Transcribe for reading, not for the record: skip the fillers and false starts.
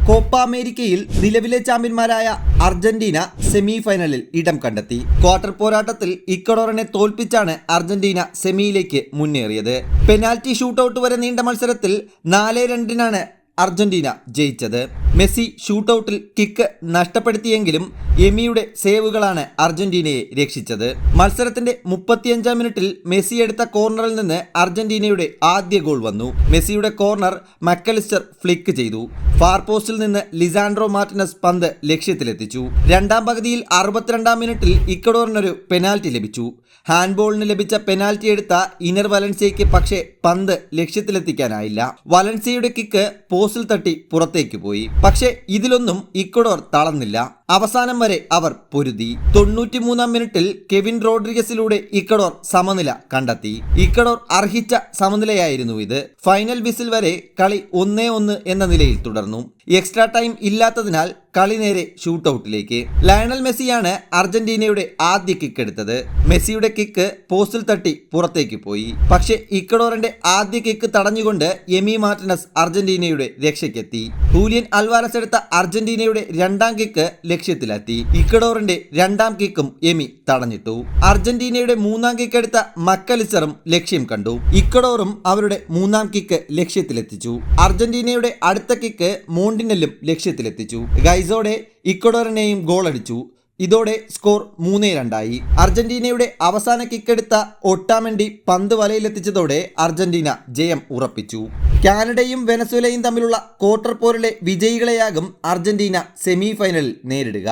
Copa അമേരിക്കയിൽ നിലവിലെ ചാമ്പ്യന്മാരായ അർജന്റീന സെമി ഫൈനലിൽ ഇടം കണ്ടെത്തി. ക്വാർട്ടർ പോരാട്ടത്തിൽ ഇക്വഡോറിനെ തോൽപ്പിച്ചാണ് അർജന്റീന സെമിയിലേക്ക് മുന്നേറിയത്. പെനാൽറ്റി ഷൂട്ടൌട്ട് വരെ നീണ്ട മത്സരത്തിൽ 4-2 അർജന്റീന ജയിച്ചത്. മെസ്സി ഷൂട്ടൌട്ടിൽ കിക്ക് നഷ്ടപ്പെടുത്തിയെങ്കിലും എമിയുടെ സേവുകളാണ് അർജന്റീനയെ രക്ഷിച്ചത്. മത്സരത്തിന്റെ 35-ാം മിനിറ്റിൽ മെസ്സി എടുത്ത കോർണറിൽ നിന്ന് അർജന്റീനയുടെ ആദ്യ ഗോൾ വന്നു. മെസ്സിയുടെ കോർണർ മക്കലിസ്റ്റർ ഫ്ലിക്ക് ചെയ്തു. ഫാർ പോസ്റ്റിൽ നിന്ന് ലിസാൻഡ്രോ മാർട്ടിനസ് പന്ത് ലക്ഷ്യത്തിലെത്തിച്ചു. രണ്ടാം പകുതിയിൽ 62-ാം മിനിറ്റിൽ ഇക്വഡോറിനൊരു പെനാൽറ്റി ലഭിച്ചു. ഹാൻഡ്ബോളിന് ലഭിച്ച പെനാൽറ്റി എടുത്ത ഇനർ വലൻസിയയ്ക്ക് പക്ഷേ പന്ത് ലക്ഷ്യത്തിലെത്തിക്കാനായില്ല. വലൻസിയയുടെ കിക്ക് പോസ്റ്റിൽ തട്ടി പുറത്തേക്ക് പോയി. പക്ഷേ ഇതിലൊന്നും ഇക്വഡോർ തളർന്നില്ല. അവസാനം വരെ അവർ പൊരുതി. 93-ാം മിനിറ്റിൽ കെവിൻ റോഡ്രിഗസിലൂടെ ഇക്വഡോർ സമനില കണ്ടെത്തി. ഇക്വഡോർ അർഹിച്ച സമനിലയായിരുന്നു ഇത്. ഫൈനൽ വിസിൽ വരെ കളി 1-1 എന്ന നിലയിൽ തുടർന്നു. എക്സ്ട്രാ ടൈം ഇല്ലാത്തതിനാൽ കളി നേരെ ഷൂട്ടൌട്ടിലേക്ക്. ലയണൽ മെസ്സിയാണ് അർജന്റീനയുടെ ആദ്യ കിക്ക് എടുത്തത്. മെസ്സിയുടെ കിക്ക് പോസ്റ്റിൽ തട്ടി പുറത്തേക്ക് പോയി. പക്ഷേ ഇക്വഡോറിന്റെ ആദ്യ കിക്ക് തടഞ്ഞുകൊണ്ട് എമി മാർട്ടിനസ് അർജന്റീനയുടെ രക്ഷയ്ക്കെത്തി. ഹൂലിയൻ അൽവാരസ് എടുത്ത അർജന്റീനയുടെ രണ്ടാം കിക്ക് ലക്ഷ്യത്തിലെത്തി. ഇക്വഡോറിന്റെ രണ്ടാം കിക്കും എമി തടഞ്ഞിട്ടു. അർജന്റീനയുടെ മൂന്നാം കിക്ക് എടുത്ത മക്കലിസ്റ്ററും ലക്ഷ്യം കണ്ടു. ഇക്വഡോറും അവരുടെ മൂന്നാം കിക്ക് ലക്ഷ്യത്തിലെത്തിച്ചു. അർജന്റീനയുടെ അടുത്ത കിക്ക് മോണ്ടിനെല്ലും ലക്ഷ്യത്തിലെത്തിച്ചു. ഗൈസോടെ ഇക്വഡോറിനെയും ഗോളടിച്ചു. ഇതോടെ സ്കോർ 3-2. അർജന്റീനയുടെ അവസാന കിക്കെടുത്ത ഒട്ടാമെൻഡി പന്ത് വലയിലെത്തിച്ചതോടെ അർജന്റീന ജയം ഉറപ്പിച്ചു. കാനഡയും വെനസ്വേലയും തമ്മിലുള്ള ക്വാർട്ടർ പോരിലെ വിജയികളെയാകും അർജന്റീന സെമി ഫൈനലിൽ നേരിടുക.